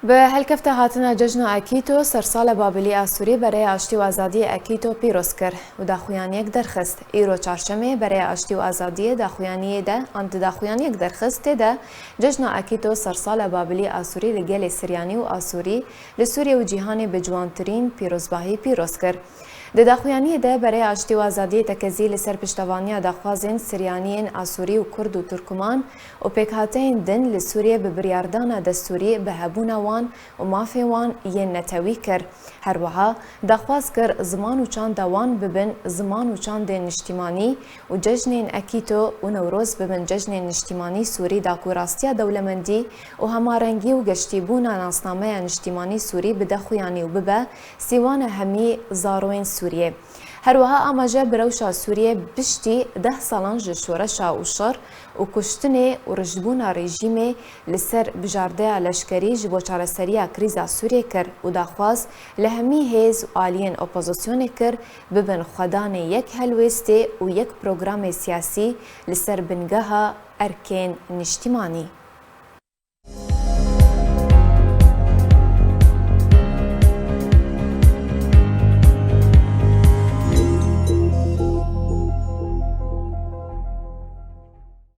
به هلکفت هاتنا جشن اکیتو سرسال بابلی آسوری برای آشتی و آزادی اکیتو پیروز کرد و داخویان یک درخست ایرو چهارشنبه برای آشتی و آزادی داخویانی ده آنت داخویان یک درخست ده جشن اکیتو سرسال بابلی آسوری لگل سریانی و آسوری لسوری و جهان بجوانترین پیروزباهی پیروز کرد. داخویانی ده برای آشتی و آزادی تکزی لسر پشتوانی داخوازین سریانیین آسوری و کرد و ترکمان و پیکهاتین دن لسوریه به بریاردان دستوری به هبون وان و مافی وان ین نتوی کر. هر وها داخواز کر زمان و چند دوان ببن زمان و چند نشتیمانی و جشن اکیتو و نوروز ببن جشن نشتیمانی سوری داکوراستیا دولمندی و همارنگی و گشتیبون ناسنامه نشتیمانی سوری به داخویانی و ببه سیوان همی زاروین سوریه. هروها آماجه بروشا سوریه بشتی 10 سالان جشورشا و شر و کشتنه و رجبون رژیم لسر بجارده لشکری جبو چارەسەریya کریزا سوریه کر و داخواز لهمی هیز و آلین اپوزیسیون کر ببن خدان یک هلوسته و یک پروگرام سیاسی لسر بنگاه ارکین نشتیمانی.